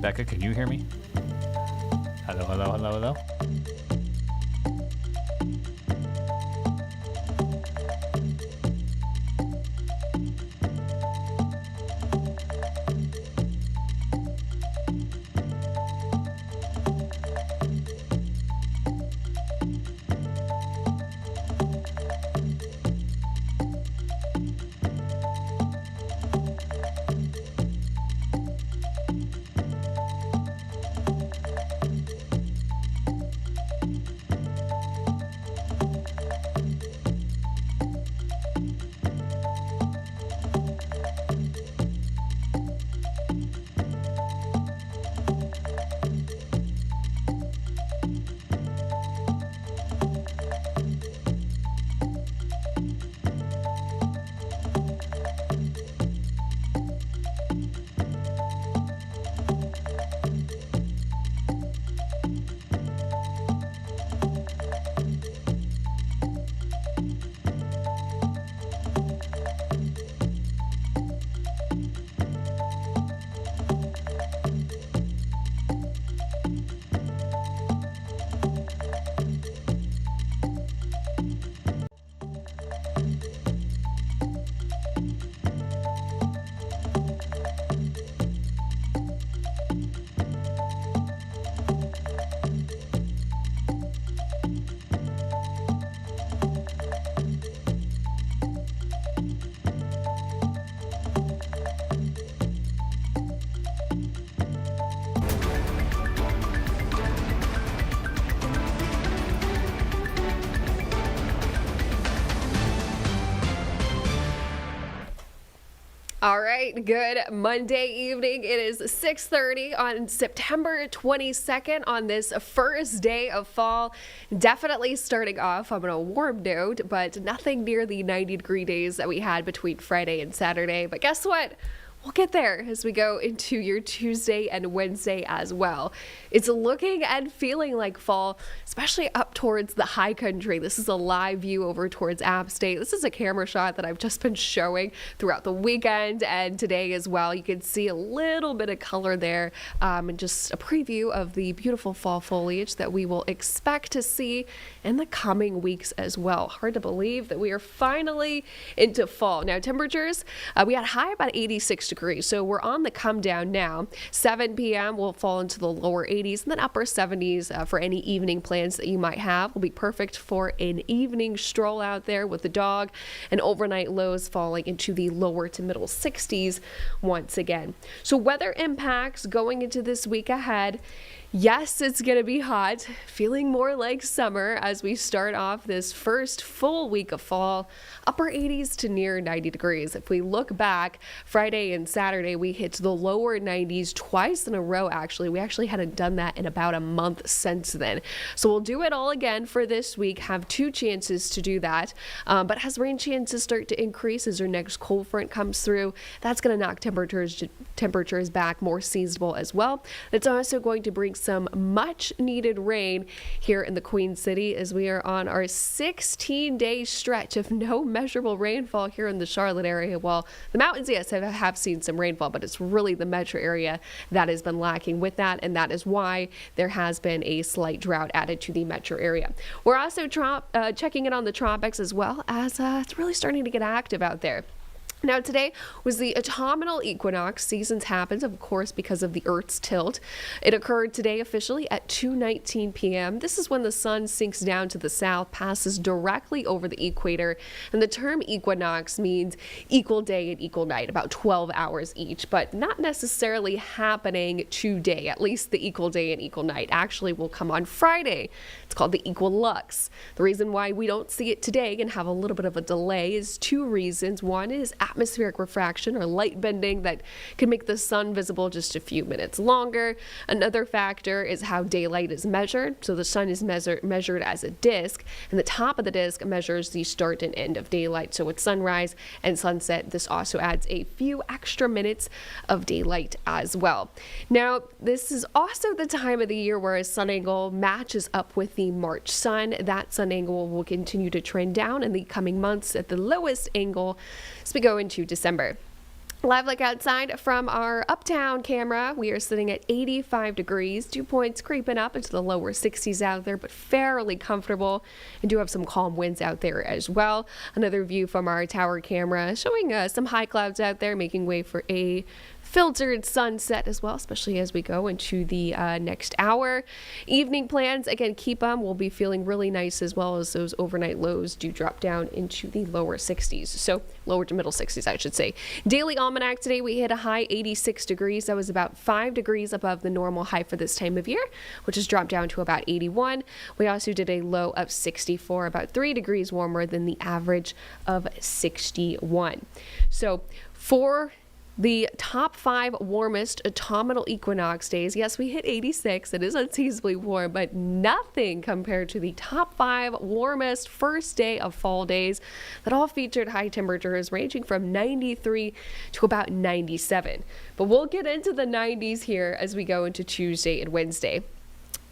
Becca, can you hear me? Hello, hello, hello, hello. All right, good Monday evening. It is 6:30 on September 22nd on this first day of fall. Definitely starting off on a warm note, but nothing near the 90-degree days that we had between Friday and Saturday. But guess what? We'll get there as we go into your Tuesday and Wednesday as well. It's looking and feeling like fall, especially up towards the high country. This is a live view over towards App State. This is a camera shot that I've just been showing throughout the weekend and today as well. You can see a little bit of color there and just a preview of the beautiful fall foliage that we will expect to see in the coming weeks as well. Hard to believe that we are finally into fall. Now, temperatures, we had high about 86 degrees, so we're on the come down now. 7 p.m. will fall into the lower 80s and then upper 70s for any evening plans that you might have. Will be perfect for an evening stroll out there with the dog, and overnight lows falling into the lower to middle 60s once again. So weather impacts going into this week ahead. Yes, it's going to be hot, feeling more like summer as we start off this first full week of fall, upper 80s to near 90 degrees. If we look back, Friday and Saturday, we hit the lower 90s twice in a row, actually. We actually hadn't done that in about a month since then. So we'll do it all again for this week, have 2 chances to do that. But as rain chances start to increase as our next cold front comes through, that's going to knock temperatures back more seasonable as well. It's also going to bring some much needed rain here in the Queen City as we are on our 16-day stretch of no measurable rainfall here in the Charlotte area. Well, the mountains, yes, have seen some rainfall, but it's really the metro area that has been lacking with that, and that is why there has been a slight drought added to the metro area. We're also checking in on the tropics as well as it's really starting to get active out there. Now, today was the autumnal equinox. Seasons happened, of course, because of the Earth's tilt. It occurred today officially at 2:19 p.m. This is when the sun sinks down to the south, passes directly over the equator. And the term equinox means equal day and equal night, about 12 hours each, but not necessarily happening today. At least the equal day and equal night actually will come on Friday. It's called the equilux. The reason why we don't see it today and have a little bit of a delay is two reasons. One is atmospheric refraction, or light bending, that can make the sun visible just a few minutes longer. Another factor is how daylight is measured. So the sun is measured as a disk, and the top of the disk measures the start and end of daylight. So with sunrise and sunset, this also adds a few extra minutes of daylight as well. Now, this is also the time of the year where a sun angle matches up with the March sun. That sun angle will continue to trend down in the coming months at the lowest angle as we go into December. Live look outside from our uptown camera. We are sitting at 85 degrees, dew points creeping up into the lower 60s out there, but fairly comfortable, and do have some calm winds out there as well. Another view from our tower camera showing some high clouds out there, making way for a filtered sunset as well, especially as we go into the next hour. Evening plans, again, keep them. We'll be feeling really nice, as well as those overnight lows do drop down into the lower 60s. So lower to middle 60s, I should say. Daily almanac today, we hit a high 86 degrees. That was about 5 degrees above the normal high for this time of year, which has dropped down to about 81. We also did a low of 64, about 3 degrees warmer than the average of 61. So for the top 5 warmest autumnal equinox days, yes, we hit 86. It is unseasonably warm, but nothing compared to the top 5 warmest first day of fall days that all featured high temperatures ranging from 93 to about 97. But we'll get into the 90s here as we go into Tuesday and Wednesday.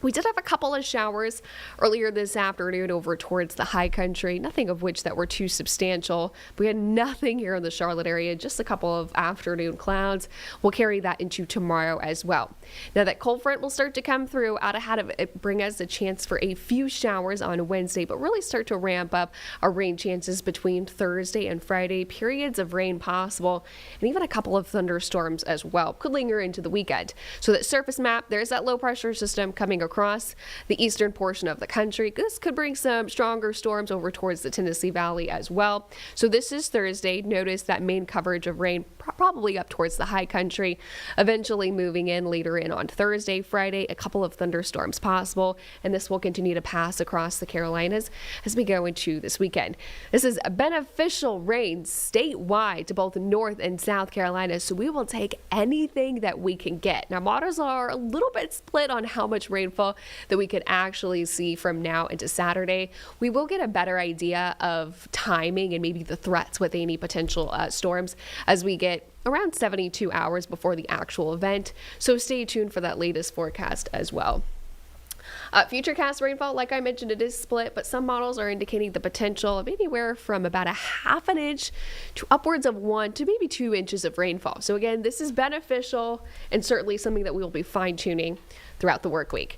We did have a couple of showers earlier this afternoon over towards the high country, nothing of which that were too substantial. We had nothing here in the Charlotte area, just a couple of afternoon clouds. We'll carry that into tomorrow as well. Now that cold front will start to come through out ahead of it, bring us a chance for a few showers on Wednesday, but really start to ramp up our rain chances between Thursday and Friday. Periods of rain possible, and even a couple of thunderstorms as well. Could linger into the weekend. So that surface map, there's that low pressure system coming across the eastern portion of the country. This could bring some stronger storms over towards the Tennessee Valley as well. So this is Thursday. Notice that main coverage of rain probably up towards the high country, eventually moving in later in on Thursday, Friday, a couple of thunderstorms possible, and this will continue to pass across the Carolinas as we go into this weekend. This is a beneficial rain statewide to both North and South Carolina, so we will take anything that we can get. Now, models are a little bit split on how much rainfall that we could actually see from now into Saturday. We will get a better idea of timing and maybe the threats with any potential storms as we get around 72 hours before the actual event. So stay tuned for that latest forecast as well. Futurecast rainfall, like I mentioned, it is split, but some models are indicating the potential of anywhere from about a half an inch to upwards of 1 to maybe 2 inches of rainfall. So again, this is beneficial and certainly something that we will be fine-tuning throughout the work week.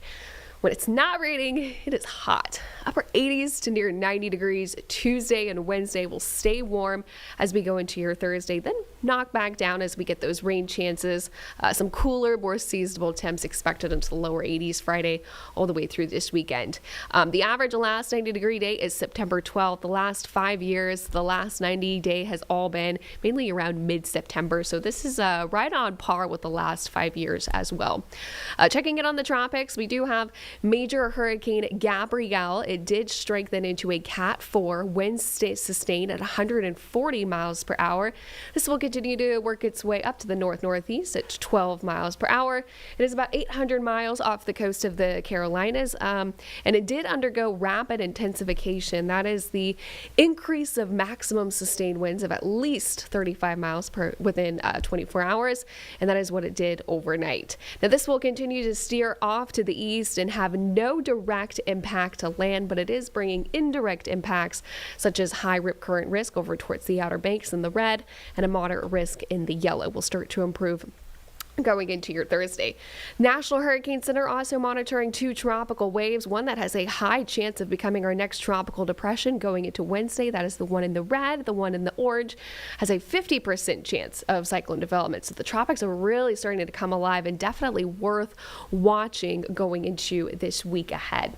When it's not raining, it is hot. Upper 80s to near 90 degrees. Tuesday and Wednesday will stay warm as we go into your Thursday, then knock back down as we get those rain chances. Some cooler, more seasonable temps expected into the lower 80s Friday all the way through this weekend. The average last 90-degree day is September 12th. The last 5 years, the last 90 day has all been mainly around mid-September. So this is right on par with the last 5 years as well. Checking in on the tropics, we do have Major Hurricane Gabrielle. It did strengthen into a Cat 4, winds sustained at 140 miles per hour. This will continue to work its way up to the north-northeast at 12 miles per hour. It is about 800 miles off the coast of the Carolinas, and it did undergo rapid intensification. That is the increase of maximum sustained winds of at least 35 miles per within 24 hours, and that is what it did overnight. Now, this will continue to steer off to the east and have no direct impact to land, but it is bringing indirect impacts such as high rip current risk over towards the Outer Banks in the red and a moderate risk in the yellow. Will start to improve going into your Thursday. National Hurricane Center also monitoring 2 tropical waves, one that has a high chance of becoming our next tropical depression going into Wednesday. That is the one in the red. The one in the orange has a 50% chance of cyclone development. So the tropics are really starting to come alive and definitely worth watching going into this week ahead.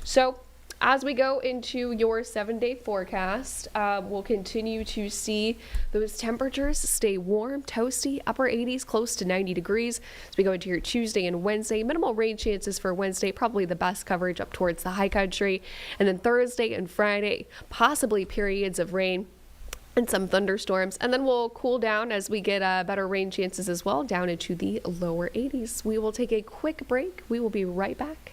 So as we go into your 7-day forecast, we'll continue to see those temperatures stay warm, toasty, upper 80s, close to 90 degrees. As we go into your Tuesday and Wednesday, minimal rain chances for Wednesday, probably the best coverage up towards the high country. And then Thursday and Friday, possibly periods of rain and some thunderstorms. And then we'll cool down as we get better rain chances as well, down into the lower 80s. We will take a quick break. We will be right back.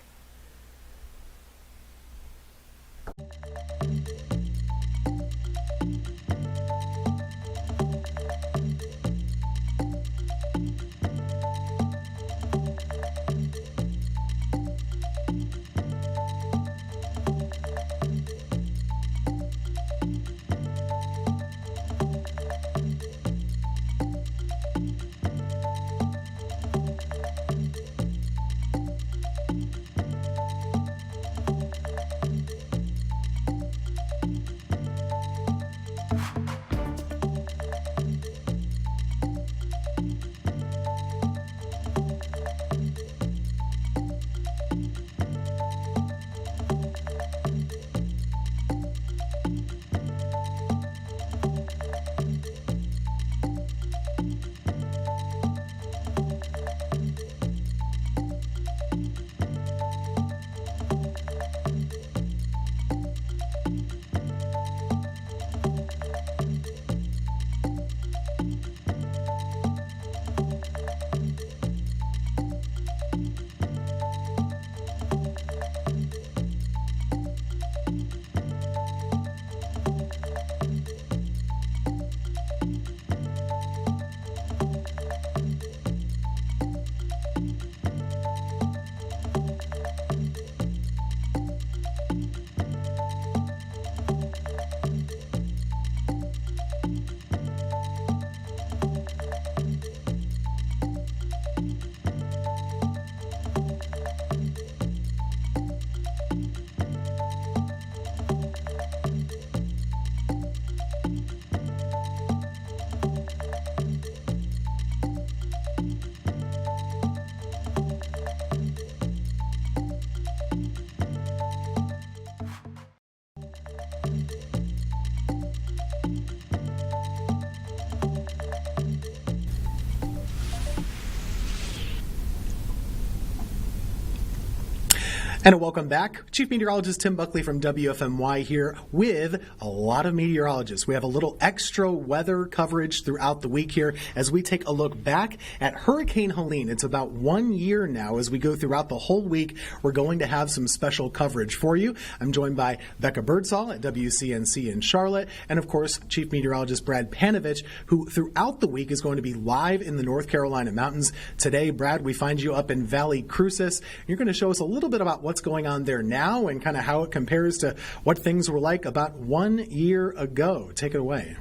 And welcome back. Chief Meteorologist Tim Buckley from WFMY here with a lot of meteorologists. We have a little extra weather coverage throughout the week here as we take a look back at Hurricane Helene. It's about 1 year now. As we go throughout the whole week, we're going to have some special coverage for you. I'm joined by Becca Birdsall at WCNC in Charlotte, and of course, Chief Meteorologist Brad Panovich, who throughout the week is going to be live in the North Carolina mountains. Today, Brad, we find you up in Valley Crucis. You're going to show us a little bit about what's going on there now and kind of how it compares to what things were like about 1 year ago. Take it away.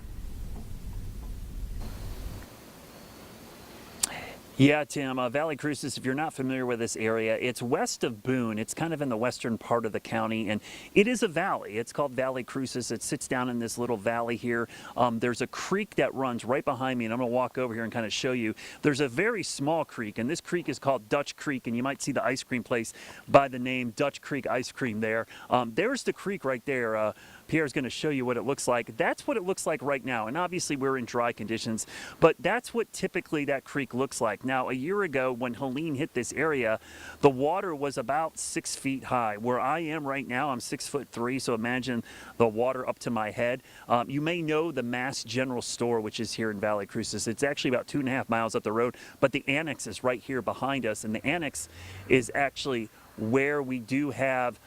Yeah, Tim, Valley Crucis, if you're not familiar with this area, it's west of Boone. It's kind of in the western part of the county, and it is a valley. It's called Valley Crucis. It sits down in this little valley here. There's a creek that runs right behind me, and I'm going to walk over here and kind of show you. There's a very small creek, and this creek is called Dutch Creek, and you might see the ice cream place by the name Dutch Creek Ice Cream there. There's the creek right there. Pierre's going to show you what it looks like. That's what it looks like right now, and obviously we're in dry conditions, but that's what typically that creek looks like. Now, a year ago when Helene hit this area, the water was about 6 feet high. Where I am right now, I'm 6'3", so imagine the water up to my head. You may know the Mass General Store, which is here in Valley Crucis. It's actually about 2.5 miles up the road, but the annex is right here behind us, and the annex is actually where we do have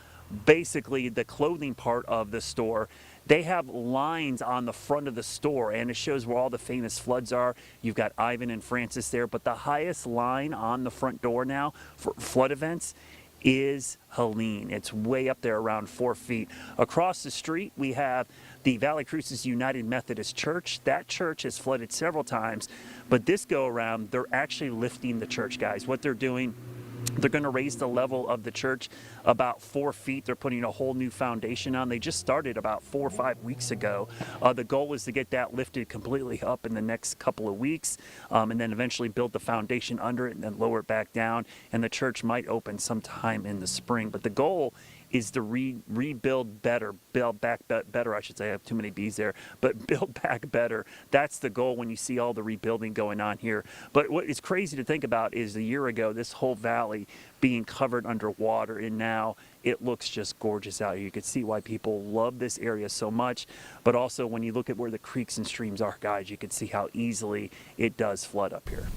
basically the clothing part of the store. They have lines on the front of the store, and it shows where all the famous floods are. You've got Ivan and Francis there, but the highest line on the front door now for flood events is Helene. It's way up there around 4 feet. Across the street, we have the Valley Cruces United Methodist Church. That church has flooded several times, but this go around, they're actually lifting the church, guys. What they're doing, they're going to raise the level of the church about 4 feet. They're putting a whole new foundation on. They just started about 4 or 5 weeks ago. The goal is to get that lifted completely up in the next couple of weeks, and then eventually build the foundation under it and then lower it back down. And the church might open sometime in the spring. But the goal is to rebuild better, build back better, I should say. I have too many B's there, but build back better. That's the goal when you see all the rebuilding going on here. But what is crazy to think about is a year ago, this whole valley being covered underwater, and now it looks just gorgeous out here. You can see why people love this area so much, but also when you look at where the creeks and streams are, guys, you can see how easily it does flood up here.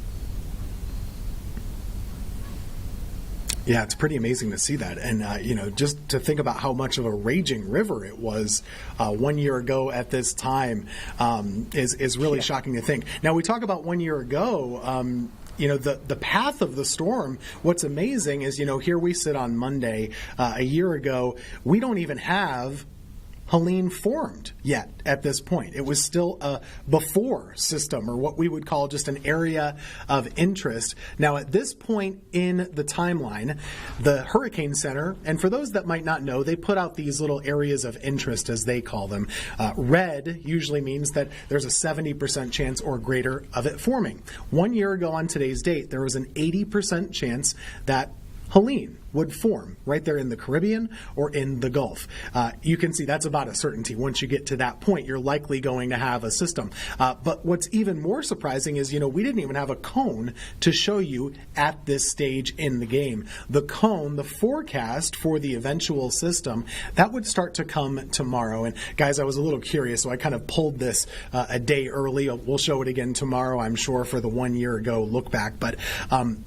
Yeah, it's pretty amazing to see that. And, just to think about how much of a raging river it was 1 year ago at this time is really shocking to think. Now, we talk about 1 year ago, the path of the storm. What's amazing is, here we sit on Monday a year ago. We don't even have Helene formed yet at this point. It was still a before system, or what we would call just an area of interest. Now, at this point in the timeline, the Hurricane Center, and for those that might not know, they put out these little areas of interest, as they call them. Red usually means that there's a 70% chance or greater of it forming. 1 year ago on today's date, there was an 80% chance that Helene would form right there in the Caribbean or in the Gulf. You can see that's about a certainty. Once you get to that point, you're likely going to have a system. But what's even more surprising is, we didn't even have a cone to show you at this stage in the game. The cone, the forecast for the eventual system, that would start to come tomorrow. And guys, I was a little curious, so I kind of pulled this a day early. We'll show it again tomorrow, I'm sure, for the 1 year ago look back. But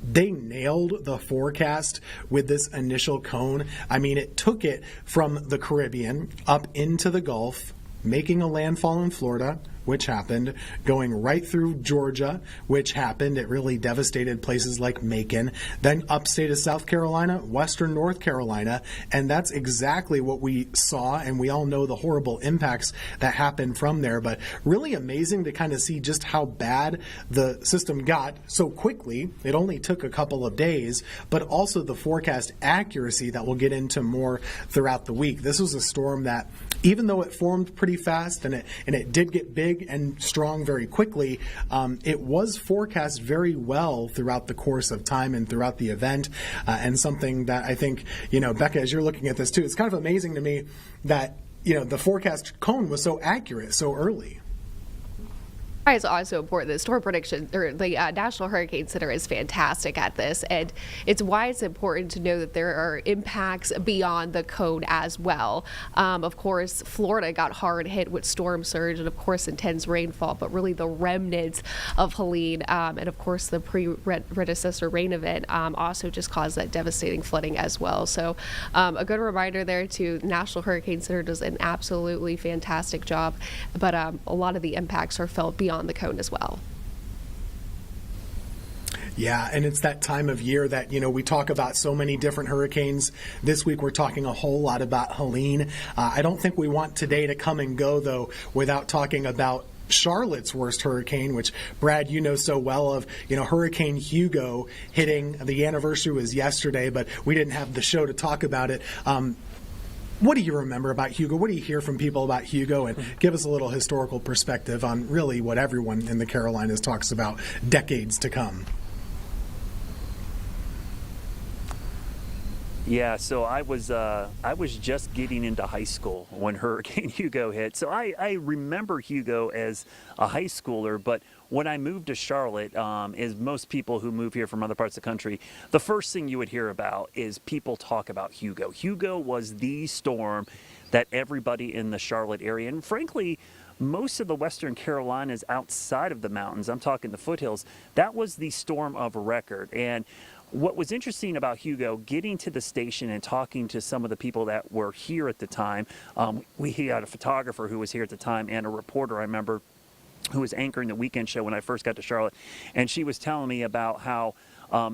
they nailed the forecast with this initial cone. I mean, it took it from the Caribbean up into the Gulf, making a landfall in Florida, which happened, going right through Georgia, which happened. It really devastated places like Macon, then upstate of South Carolina, western North Carolina, and that's exactly what we saw, and we all know the horrible impacts that happened from there, but really amazing to kind of see just how bad the system got so quickly. It only took a couple of days, but also the forecast accuracy that we'll get into more throughout the week. This was a storm that, even though it formed pretty fast and it did get big and strong very quickly, it was forecast very well throughout the course of time and throughout the event, and something that I think, Becca, as you're looking at this too, it's kind of amazing to me that, the forecast cone was so accurate so early. It's also important. The storm prediction, or the National Hurricane Center, is fantastic at this, and it's why it's important to know that there are impacts beyond the cone as well. Of course, Florida got hard hit with storm surge and, of course, intense rainfall, but really the remnants of Helene and, of course, the predecessor rain event also just caused that devastating flooding as well. So a good reminder there, too. National Hurricane Center does an absolutely fantastic job, but a lot of the impacts are felt beyond the cone as well. Yeah, and it's that time of year that, we talk about so many different hurricanes. This week we're talking a whole lot about Helene. I don't think we want today to come and go, though, without talking about Charlotte's worst hurricane, which, Brad, you know so well of. Hurricane Hugo hitting. The anniversary was yesterday, but we didn't have the show to talk about it. What do you remember about Hugo? What do you hear from people about Hugo? And give us a little historical perspective on really what everyone in the Carolinas talks about decades to come. Yeah, so I was just getting into high school when Hurricane Hugo hit. So I remember Hugo as a high schooler, but when I moved to Charlotte, as most people who move here from other parts of the country, the first thing you would hear about is people talk about Hugo. Hugo was the storm that everybody in the Charlotte area, and frankly, most of the Western Carolinas outside of the mountains, I'm talking the foothills, that was the storm of record. And what was interesting about Hugo, getting to the station and talking to some of the people that were here at the time, we had a photographer who was here at the time and a reporter, I remember, who was anchoring the weekend show when I first got to Charlotte, and she was telling me about how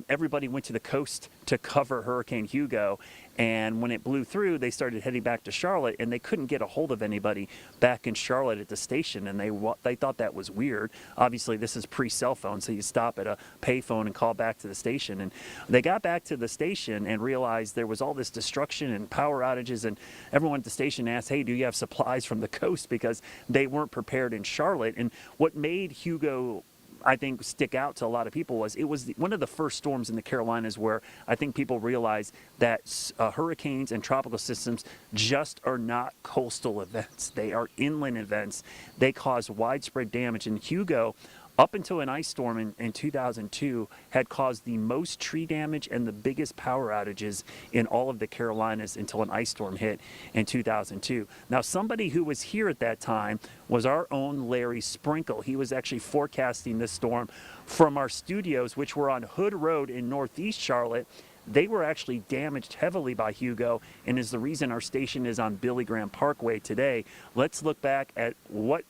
everybody went to the coast to cover Hurricane Hugo. And when it blew through, they started heading back to Charlotte, and they couldn't get a hold of anybody back in Charlotte at the station, and they thought that was weird. Obviously, this is pre-cell phone, so you stop at a payphone and call back to the station. And they got back to the station and realized there was all this destruction and power outages, and everyone at the station asked, hey, do you have supplies from the coast? Because they weren't prepared in Charlotte. And what made Hugo, I think, stick out to a lot of people was it was one of the first storms in the Carolinas where I think people realized that hurricanes and tropical systems just are not coastal events. They are inland events. They cause widespread damage. And Hugo, up until an ice storm in 2002, had caused the most tree damage and the biggest power outages in all of the Carolinas until an ice storm hit in 2002. Now, somebody who was here at that time was our own Larry Sprinkle. He was actually forecasting this storm from our studios, which were on Hood Road in Northeast Charlotte. They were actually damaged heavily by Hugo, and is the reason our station is on Billy Graham Parkway today. Let's look back at what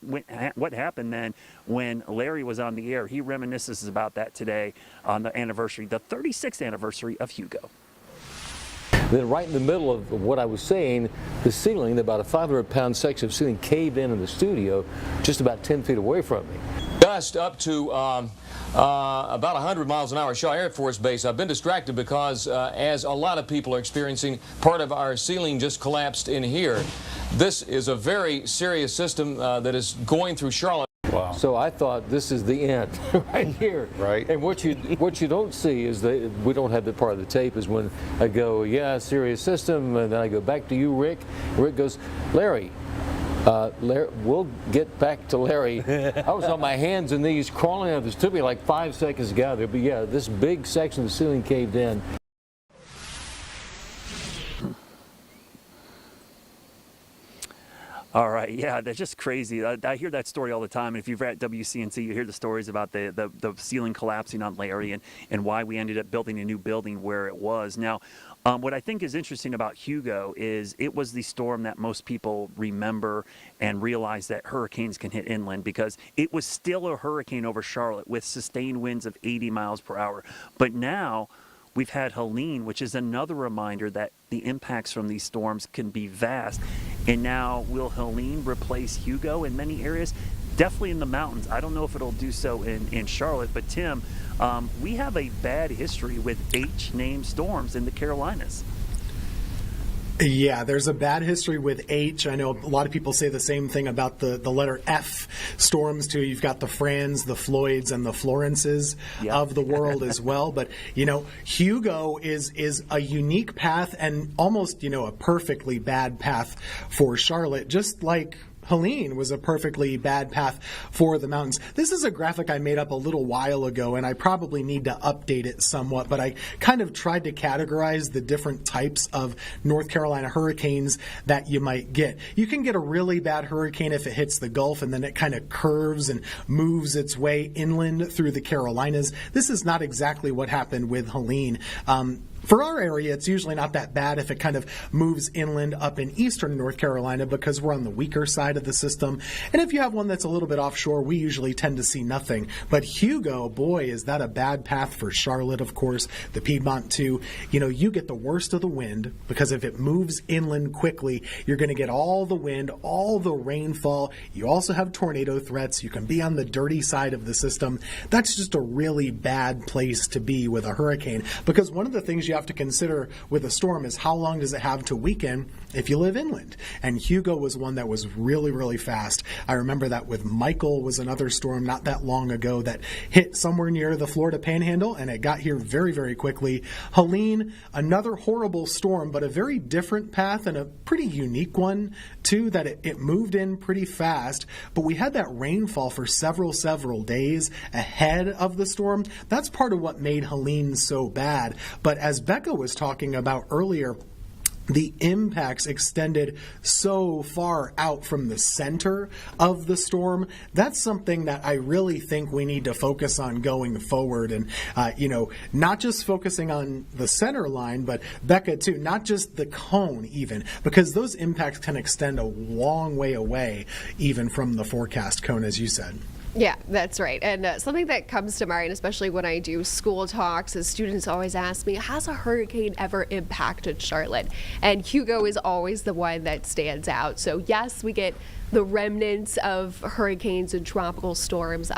happened then when Larry was on the air. He reminisces about that today on the anniversary, the 36th anniversary of Hugo. Then right in the middle of what I was saying, the ceiling, about a 500-pound section of ceiling caved in the studio just about 10 feet away from me. Gust up to about 100 miles an hour, Shaw Air Force Base. I've been distracted because as a lot of people are experiencing, part of our ceiling just collapsed in here. This is a very serious system that is going through Charlotte. Wow. So I thought this is the end right here. Right. And what you don't see is that we don't have that part of the tape is when I go, yeah, serious system, and then I go back to you, Rick. Rick goes, Larry, we'll get back to Larry. I was on my hands and knees crawling out. This took me like 5 seconds to get out there. But yeah, this big section of the ceiling caved in. All right, yeah, that's just crazy. I hear that story all the time. And if you're at WCNC, you hear the stories about the ceiling collapsing on Larry and why we ended up building a new building where it was. Now, what I think is interesting about Hugo is it was the storm that most people remember and realize that hurricanes can hit inland, because it was still a hurricane over Charlotte with sustained winds of 80 miles per hour. But now we've had Helene, which is another reminder that the impacts from these storms can be vast. And now, will Helene replace Hugo in many areas? Definitely in the mountains. I don't know if it'll do so in Charlotte, but Tim, we have a bad history with H-named storms in the Carolinas. Yeah, there's a bad history with H. I know a lot of people say the same thing about the letter F storms too. You've got the Frans, the Floyds, and the Florences of the world as well. But, Hugo is a unique path and almost, a perfectly bad path for Charlotte, just like Helene was a perfectly bad path for the mountains. This is a graphic I made up a little while ago, and I probably need to update it somewhat, but I kind of tried to categorize the different types of North Carolina hurricanes that you might get. You can get a really bad hurricane if it hits the Gulf, and then it kind of curves and moves its way inland through the Carolinas. This is not exactly what happened with Helene. For our area, it's usually not that bad if it kind of moves inland up in eastern North Carolina, because we're on the weaker side of the system. And if you have one that's a little bit offshore, we usually tend to see nothing. But Hugo, boy, is that a bad path for Charlotte, of course, the Piedmont too. You get the worst of the wind, because if it moves inland quickly, you're going to get all the wind, all the rainfall. You also have tornado threats. You can be on the dirty side of the system. That's just a really bad place to be with a hurricane, because one of the things you have to consider with a storm is how long does it have to weaken if you live inland. And Hugo was one that was really, really fast. I remember that with Michael was another storm not that long ago that hit somewhere near the Florida Panhandle, and it got here very, very quickly. Helene, another horrible storm, but a very different path and a pretty unique one too, that it moved in pretty fast. But we had that rainfall for several days ahead of the storm. That's part of what made Helene so bad. But as Becca was talking about earlier, the impacts extended so far out from the center of the storm. That's something that I really think we need to focus on going forward. And, not just focusing on the center line, but Becca too, not just the cone even, because those impacts can extend a long way away even from the forecast cone, as you said. Yeah, that's right. And something that comes to mind, especially when I do school talks, is students always ask me, has a hurricane ever impacted Charlotte? And Hugo is always the one that stands out. So yes, we get the remnants of hurricanes and tropical storms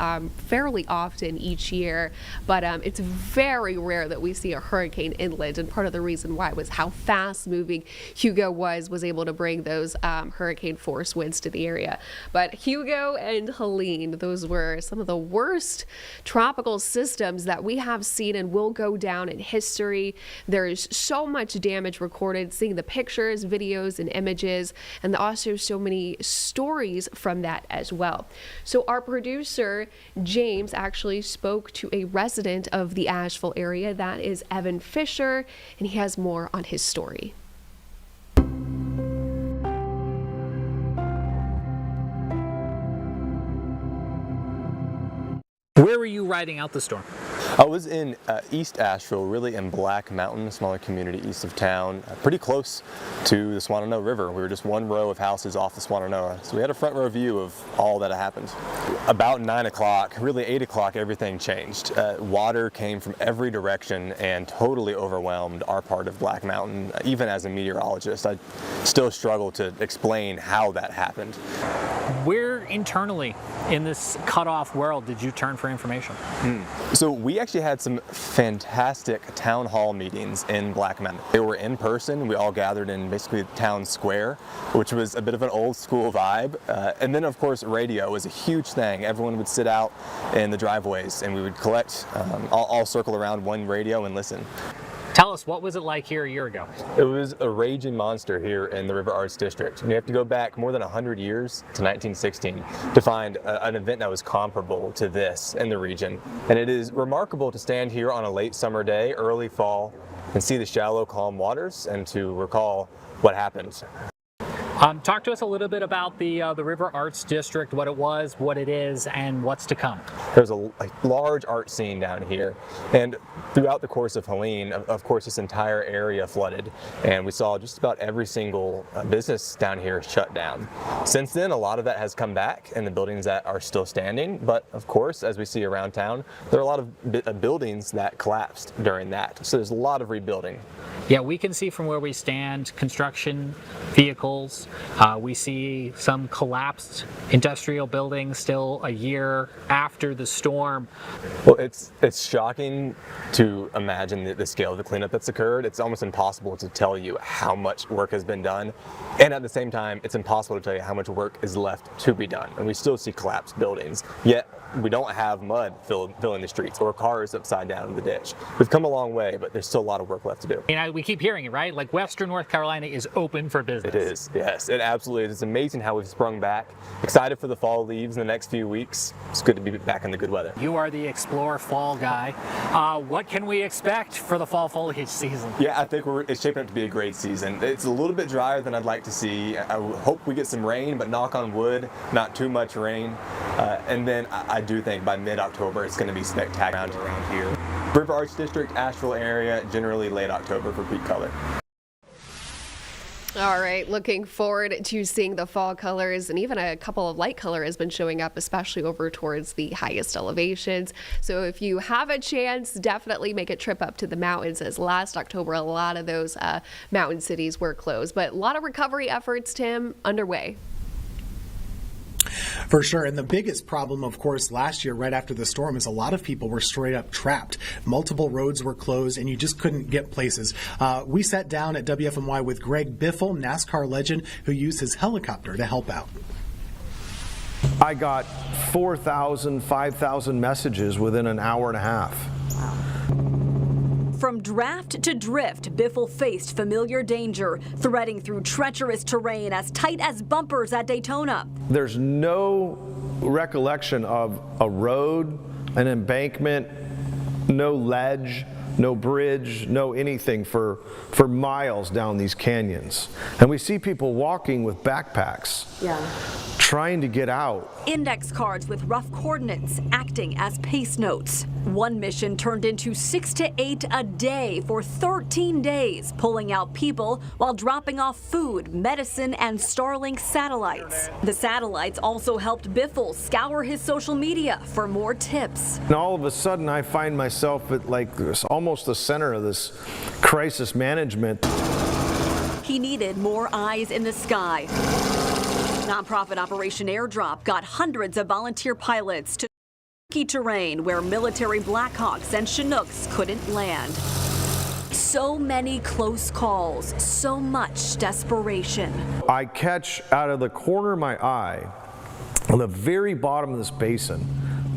fairly often each year, but it's very rare that we see a hurricane inland, and part of the reason why was how fast moving Hugo was able to bring those hurricane force winds to the area. But Hugo and Helene, those were some of the worst tropical systems that we have seen and will go down in history. There's so much damage recorded, seeing the pictures, videos, and images, and also so many stories from that as well. So our producer, James, actually spoke to a resident of the Asheville area. That is Evan Fisher, and he has more on his story. Where were you riding out the storm? I was in East Asheville, really in Black Mountain, a smaller community east of town, pretty close to the Swannanoa River. We were just one row of houses off the Swannanoa, so we had a front row view of all that had happened. About 9 o'clock, really 8 o'clock, everything changed. Water came from every direction and totally overwhelmed our part of Black Mountain. Even as a meteorologist, I still struggle to explain how that happened. Where internally in this cut-off world did you turn for information? So we actually had some fantastic town hall meetings in Black Mountain. They were in person. We all gathered in basically town square, which was a bit of an old school vibe. And then of course radio was a huge thing. Everyone would sit out in the driveways and we would collect, all circle around one radio and listen. Tell us, what was it like here a year ago? It was a raging monster here in the River Arts District. You have to go back more than 100 years to 1916 to find an event that was comparable to this in the region. And it is remarkable to stand here on a late summer day, early fall, and see the shallow, calm waters and to recall what happened. Talk to us a little bit about the River Arts District, what it was, what it is, and what's to come. There's a large art scene down here, and throughout the course of Helene, of course, this entire area flooded, and we saw just about every single business down here shut down. Since then, a lot of that has come back, and the buildings that are still standing, but of course, as we see around town, there are a lot of buildings that collapsed during that, so there's a lot of rebuilding. Yeah, we can see from where we stand construction vehicles. We see some collapsed industrial buildings still a year after the storm. Well, it's shocking to imagine the scale of the cleanup that's occurred. It's almost impossible to tell you how much work has been done. And at the same time, it's impossible to tell you how much work is left to be done. And we still see collapsed buildings. Yet, we don't have mud filling the streets or cars upside down in the ditch. We've come a long way, but there's still a lot of work left to do. We keep hearing it, right? Like Western North Carolina is open for business. It is, yes. It absolutely is. It's amazing how we've sprung back. Excited for the fall leaves in the next few weeks. It's good to be back in the good weather. You are the Explore Fall guy. What can we expect for the fall foliage season? Yeah, I think it's shaping up to be a great season. It's a little bit drier than I'd like to see. I hope we get some rain, but knock on wood, not too much rain. And then I do think by mid-October it's going to be spectacular around here. River Arts District, Asheville area, generally late October for peak color. All right, looking forward to seeing the fall colors, and even a couple of light color has been showing up, especially over towards the highest elevations. So if you have a chance, definitely make a trip up to the mountains, as last October a lot of those mountain cities were closed. But a lot of recovery efforts, Tim, underway. For sure. And the biggest problem, of course, last year, right after the storm, is a lot of people were straight up trapped. Multiple roads were closed and you just couldn't get places. We sat down at WFMY with Greg Biffle, NASCAR legend, who used his helicopter to help out. I got 4,000, 5,000 messages within an hour and a half. From draft to drift, Biffle faced familiar danger, threading through treacherous terrain as tight as bumpers at Daytona. There's no recollection of a road, an embankment, no ledge, no bridge, no anything for miles down these canyons. And we see people walking with backpacks, trying to get out. Index cards with rough coordinates acting as pace notes. One mission turned into 6 to 8 a day for 13 days, pulling out people while dropping off food, medicine, and Starlink satellites. The satellites also helped Biffle scour his social media for more tips. And all of a sudden I find myself at like almost the center of this crisis management. He needed more eyes in the sky. Nonprofit Operation Airdrop got hundreds of volunteer pilots to tricky terrain where military Blackhawks and Chinooks couldn't land. So many close calls, so much desperation. I catch out of the corner of my eye, on the very bottom of this basin,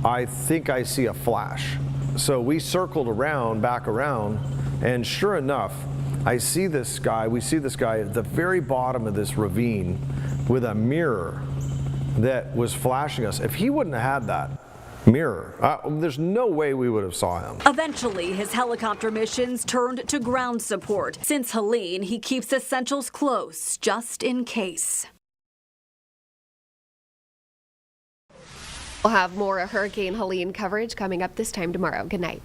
I think I see a flash. So we circled around, back around, and sure enough, we see this guy at the very bottom of this ravine with a mirror that was flashing us. If he wouldn't have had that mirror, there's no way we would have saw him. Eventually, his helicopter missions turned to ground support. Since Helene, he keeps essentials close, just in case. We'll have more Hurricane Helene coverage coming up this time tomorrow. Good night.